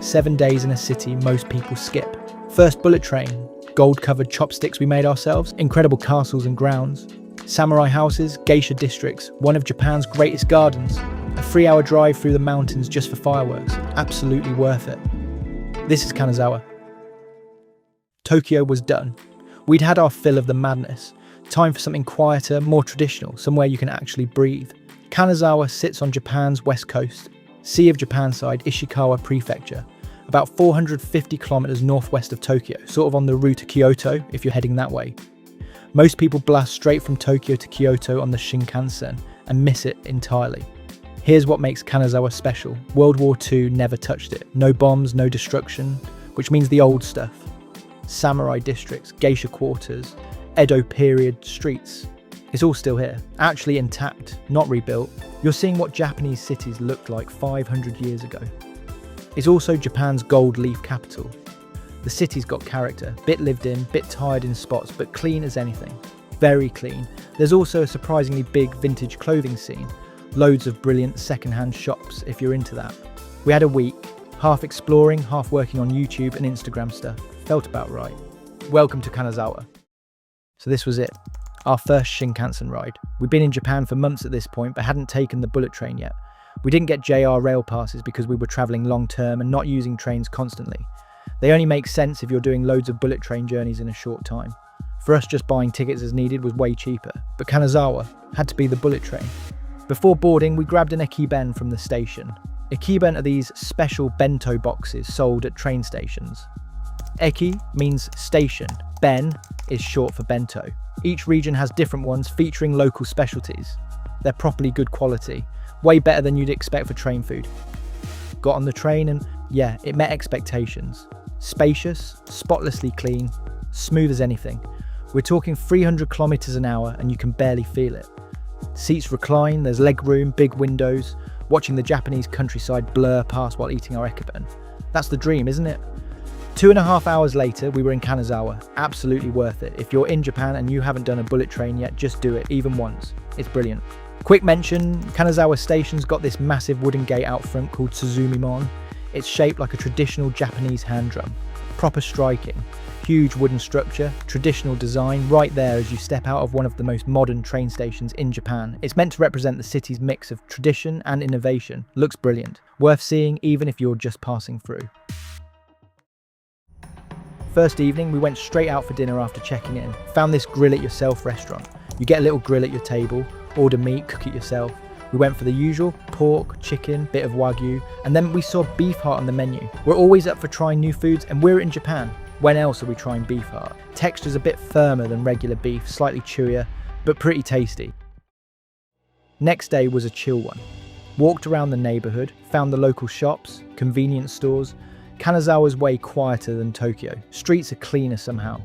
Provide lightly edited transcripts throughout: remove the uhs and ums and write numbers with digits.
7 days in a city most people skip. First bullet train, gold-covered chopsticks we made ourselves, incredible castles and grounds, samurai houses, geisha districts, one of Japan's greatest gardens, a 3-hour drive through the mountains just for fireworks, absolutely worth it. This is Kanazawa. Tokyo was done. We'd had our fill of the madness. Time for something quieter, more traditional, somewhere you can actually breathe. Kanazawa sits on Japan's west coast, Sea of Japan side, Ishikawa Prefecture, about 450 kilometers northwest of Tokyo, sort of on the route to Kyoto if you're heading that way. Most people blast straight from Tokyo to Kyoto on the Shinkansen and miss it entirely. Here's what makes Kanazawa special. World War II never touched it. No bombs, no destruction, which means the old stuff. Samurai districts, geisha quarters, Edo-period streets. It's all still here, actually intact, not rebuilt. You're seeing what Japanese cities looked like 500 years ago. It's also Japan's gold leaf capital. The city's got character, bit lived in, bit tired in spots, but clean as anything. Very clean. There's also a surprisingly big vintage clothing scene. Loads of brilliant second-hand shops if you're into that. We had a week, half exploring, half working on YouTube and Instagram stuff. Felt about right. Welcome to Kanazawa. So this was it, our first Shinkansen ride. We'd been in Japan for months at this point, but hadn't taken the bullet train yet. We didn't get JR rail passes because we were travelling long-term and not using trains constantly. They only make sense if you're doing loads of bullet train journeys in a short time. For us, just buying tickets as needed was way cheaper, but Kanazawa had to be the bullet train. Before boarding, we grabbed an ekiben from the station. Ekiben are these special bento boxes sold at train stations. Eki means station, ben is short for bento. Each region has different ones featuring local specialties. They're properly good quality, way better than you'd expect for train food. Got on the train and yeah, it met expectations. Spacious, spotlessly clean, smooth as anything. We're talking 300 kilometers an hour and you can barely feel it. Seats recline, there's leg room, big windows, watching the Japanese countryside blur past while eating our ekiben. That's the dream, isn't it? 2.5 hours later, we were in Kanazawa. Absolutely worth it. If you're in Japan and you haven't done a bullet train yet, just do it, even once. It's brilliant. Quick mention, Kanazawa station's got this massive wooden gate out front called Suzumimon. It's shaped like a traditional Japanese hand drum. Proper striking. Huge wooden structure, traditional design, right there as you step out of one of the most modern train stations in Japan. It's meant to represent the city's mix of tradition and innovation. Looks brilliant. Worth seeing even if you're just passing through. First evening, we went straight out for dinner after checking in. Found this grill-it-yourself restaurant. You get a little grill at your table, order meat, cook it yourself. We went for the usual, pork, chicken, bit of wagyu, and then we saw beef heart on the menu. We're always up for trying new foods, and we're in Japan. When else are we trying beef heart? Texture's a bit firmer than regular beef, slightly chewier, but pretty tasty. Next day was a chill one. Walked around the neighbourhood, found the local shops, convenience stores. Kanazawa's way quieter than Tokyo. Streets are cleaner somehow.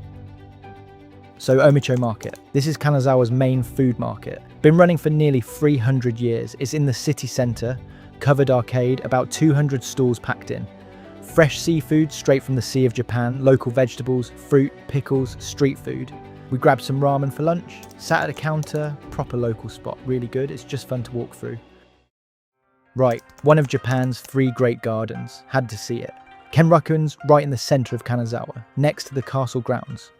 So Omicho Market. This is Kanazawa's main food market. Been running for nearly 300 years. It's in the city centre, covered arcade, about 200 stalls packed in. Fresh seafood straight from the Sea of Japan, local vegetables, fruit, pickles, street food. We grabbed some ramen for lunch, sat at a counter, proper local spot, really good. It's just fun to walk through. Right, one of Japan's 3 great gardens. Had to see it. Kenrokuen's right in the centre of Kanazawa, next to the castle grounds.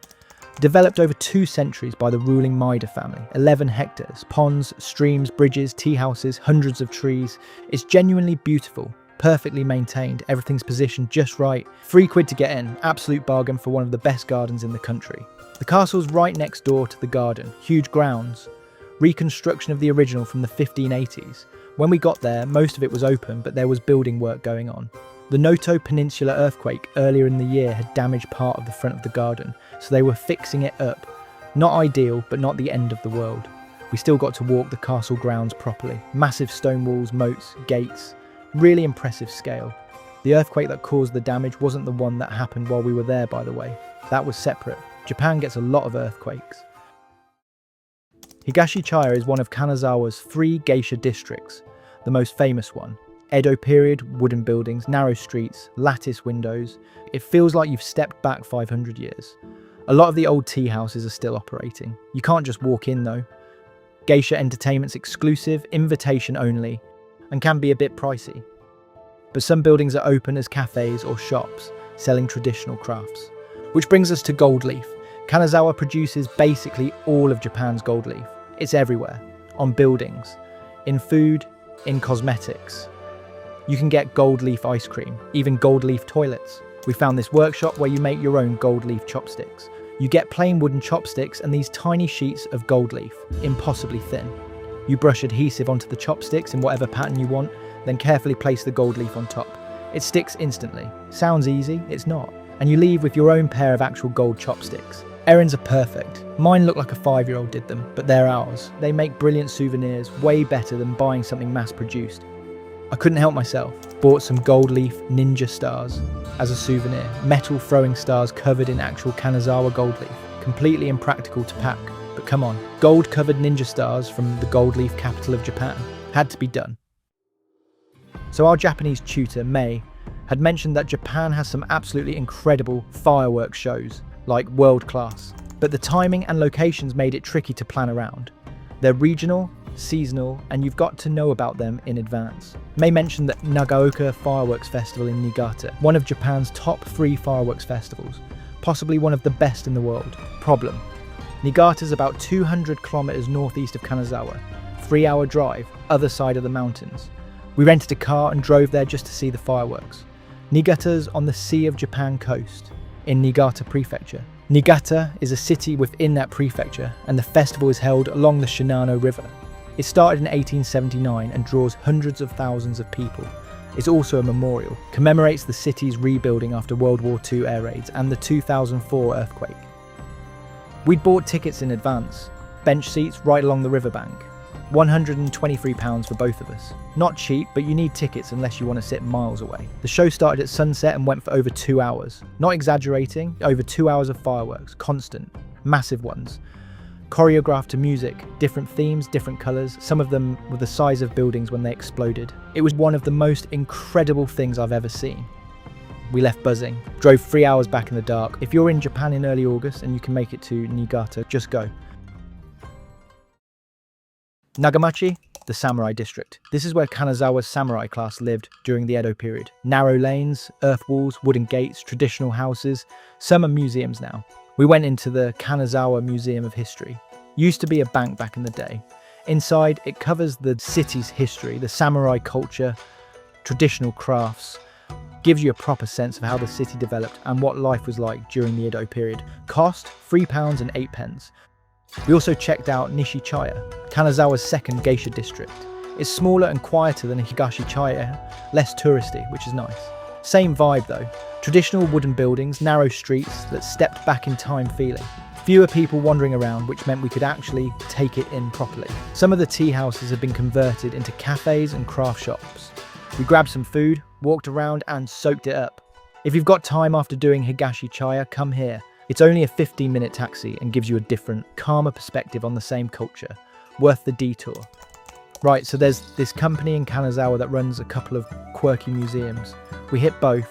Developed over 2 centuries by the ruling Maida family, 11 hectares, ponds, streams, bridges, tea houses, hundreds of trees. It's genuinely beautiful, perfectly maintained, everything's positioned just right. £3 to get in, absolute bargain for one of the best gardens in the country. The castle's right next door to the garden, huge grounds. Reconstruction of the original from the 1580s. When we got there, most of it was open, but there was building work going on. The Noto Peninsula earthquake earlier in the year had damaged part of the front of the garden, so they were fixing it up. Not ideal, but not the end of the world. We still got to walk the castle grounds properly. Massive stone walls, moats, gates. Really impressive scale. The earthquake that caused the damage wasn't the one that happened while we were there, by the way. That was separate. Japan gets a lot of earthquakes. Higashi Chaya is one of Kanazawa's 3 geisha districts, the most famous one. Edo-period, wooden buildings, narrow streets, lattice windows. It feels like you've stepped back 500 years. A lot of the old tea houses are still operating. You can't just walk in though. Geisha entertainment's exclusive, invitation only, and can be a bit pricey. but some buildings are open as cafes or shops, selling traditional crafts. Which brings us to gold leaf. Kanazawa produces basically all of Japan's gold leaf. It's everywhere, on buildings, in food, in cosmetics. You can get gold leaf ice cream, even gold leaf toilets. We found this workshop where you make your own gold leaf chopsticks. You get plain wooden chopsticks and these tiny sheets of gold leaf, impossibly thin. You brush adhesive onto the chopsticks in whatever pattern you want, then carefully place the gold leaf on top. It sticks instantly. Sounds easy, it's not. And you leave with your own pair of actual gold chopsticks. Errands are perfect. Mine look like a 5-year-old did them, but they're ours. They make brilliant souvenirs, way better than buying something mass-produced. I couldn't help myself. Bought some gold leaf ninja stars as a souvenir. Metal throwing stars covered in actual Kanazawa gold leaf. Completely impractical to pack, but come on. Gold covered ninja stars from the gold leaf capital of Japan. Had to be done. So our Japanese tutor, May, had mentioned that Japan has some absolutely incredible fireworks shows, like world class. But the timing and locations made it tricky to plan around. They're regional, seasonal, and you've got to know about them in advance. May mentioned that Nagaoka Fireworks Festival in Niigata, one of Japan's top 3 fireworks festivals, possibly one of the best in the world. Problem: Niigata's about 200 kilometers northeast of Kanazawa, 3-hour drive, other side of the mountains. We rented a car and drove there just to see the fireworks. Niigata's on the Sea of Japan coast, in Niigata Prefecture. Niigata is a city within that prefecture, and the festival is held along the Shinano River. It started in 1879 and draws hundreds of thousands of people. It's also a memorial, commemorates the city's rebuilding after World War II air raids and the 2004 earthquake. We'd bought tickets in advance, bench seats right along the riverbank. £123 for both of us. Not cheap, but you need tickets unless you want to sit miles away. The show started at sunset and went for over 2 hours. Not exaggerating, over 2 hours of fireworks, constant, massive ones. Choreographed to music, different themes, different colours, some of them were the size of buildings when they exploded. It was one of the most incredible things I've ever seen. We left buzzing, drove 3 hours back in the dark. If you're in Japan in early August and you can make it to Niigata, just go. Nagamachi, the samurai district. This is where Kanazawa's samurai class lived during the Edo period. Narrow lanes, earth walls, wooden gates, traditional houses. Some are museums now. We went into the Kanazawa Museum of History. Used to be a bank back in the day. Inside, it covers the city's history, the samurai culture, traditional crafts, gives you a proper sense of how the city developed and what life was like during the Edo period. Cost £3 and 8 pence. We also checked out Nishi Chaya, Kanazawa's second geisha district. It's smaller and quieter than Higashi Chaya, less touristy, which is nice. Same vibe though, traditional wooden buildings, narrow streets that stepped back in time feeling. Fewer people wandering around, which meant we could actually take it in properly. Some of the tea houses have been converted into cafes and craft shops. We grabbed some food, walked around and soaked it up. If you've got time after doing Higashi Chaya, come here. It's only a 15-minute taxi and gives you a different, calmer perspective on the same culture. Worth the detour. Right, so there's this company in Kanazawa that runs a couple of quirky museums. We hit both.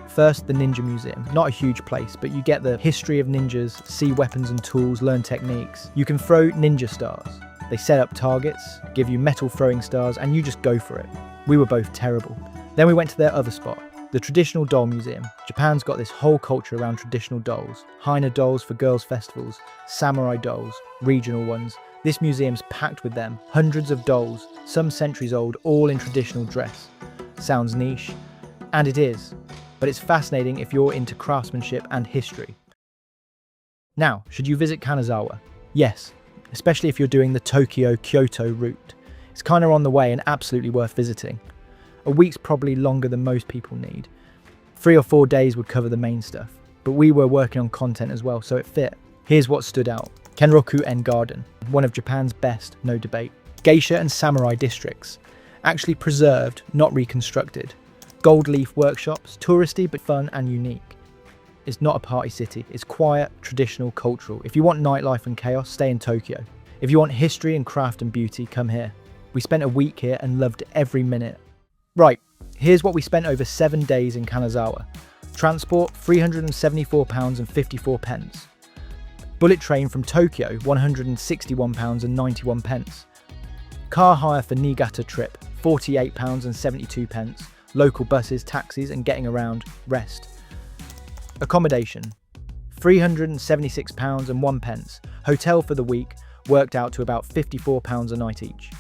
First, the Ninja Museum. Not a huge place, but you get the history of ninjas, see weapons and tools, learn techniques. You can throw ninja stars. They set up targets, give you metal throwing stars, and you just go for it. We were both terrible. Then we went to their other spot, the Traditional Doll Museum. Japan's got this whole culture around traditional dolls. Haina dolls for girls' festivals, samurai dolls, regional ones. This museum's packed with them, hundreds of dolls, some centuries old, all in traditional dress. Sounds niche, and it is, but it's fascinating if you're into craftsmanship and history. Now, should you visit Kanazawa? Yes, especially if you're doing the Tokyo-Kyoto route. It's kind of on the way and absolutely worth visiting. A week's probably longer than most people need. 3 or 4 days would cover the main stuff, but we were working on content as well, so it fit. Here's what stood out. Kenrokuen Garden, one of Japan's best, no debate. Geisha and samurai districts, actually preserved, not reconstructed. Gold leaf workshops, touristy but fun and unique. It's not a party city, it's quiet, traditional, cultural. If you want nightlife and chaos, stay in Tokyo. If you want history and craft and beauty, come here. We spent a week here and loved every minute. Right, here's what we spent over 7 days in Kanazawa. Transport, £374 and 54 pence. Bullet train from Tokyo, £161 and 91 pence. Car hire for Niigata trip, £48 and 72 pence. local buses, taxis, and getting around, rest. Accommodation, £376 and 1 pence. Hotel for the week worked out to about £54 a night each.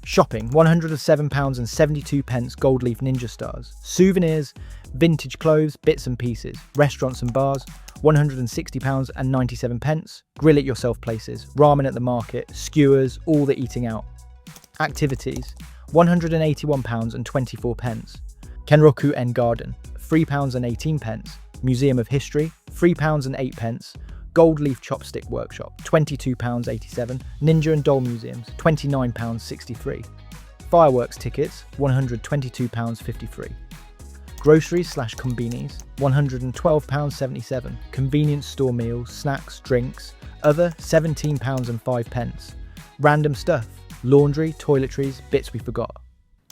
Shopping, £107 and 72 pence gold leaf ninja stars. Souvenirs, vintage clothes, bits and pieces. Restaurants and bars, £160 and 97 pence. Grill it yourself places, ramen at the market, skewers, all the eating out. Activities, £181 and 24 pence. Kenrokuen garden, £3 and 18 pence. Museum of History, £3 and 8 pence. Gold Leaf Chopstick Workshop, £22.87. Ninja and Doll Museums, £29.63. Fireworks tickets, £122.53. Groceries/convenies, £112.77. Convenience store meals, snacks, drinks, other, £17 and 5 pence. Random stuff, laundry, toiletries, bits we forgot.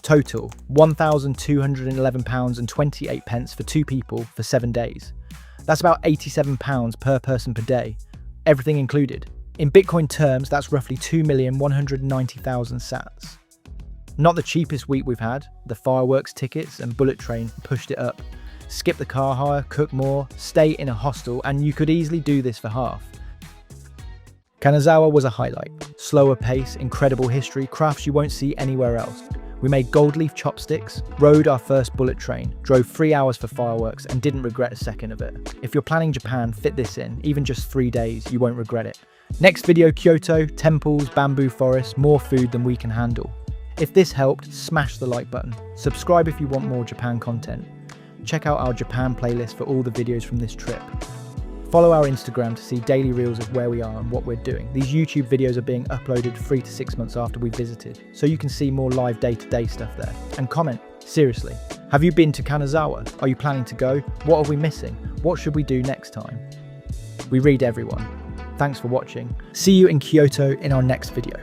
Total, £1,211 and 28 pence for 2 people for 7 days. That's about £87 per person per day, everything included. In Bitcoin terms, that's roughly 2,190,000 sats. Not the cheapest week we've had. The fireworks tickets and bullet train pushed it up. Skip the car hire, cook more, stay in a hostel, and you could easily do this for half. Kanazawa was a highlight. Slower pace, incredible history, crafts you won't see anywhere else. We made gold leaf chopsticks, rode our first bullet train, drove 3 hours for fireworks and didn't regret a second of it. If you're planning Japan, fit this in, even just 3 days, you won't regret it. Next video, Kyoto, temples, bamboo forests, more food than we can handle. If this helped, smash the like button. Subscribe if you want more Japan content. Check out our Japan playlist for all the videos from this trip. Follow our Instagram to see daily reels of where we are and what we're doing. These YouTube videos are being uploaded 3 to 6 months after we visited, so you can see more live day-to-day stuff there. And comment, seriously, have you been to Kanazawa? Are you planning to go? What are we missing? What should we do next time? We read everyone. Thanks for watching. See you in Kyoto in our next video.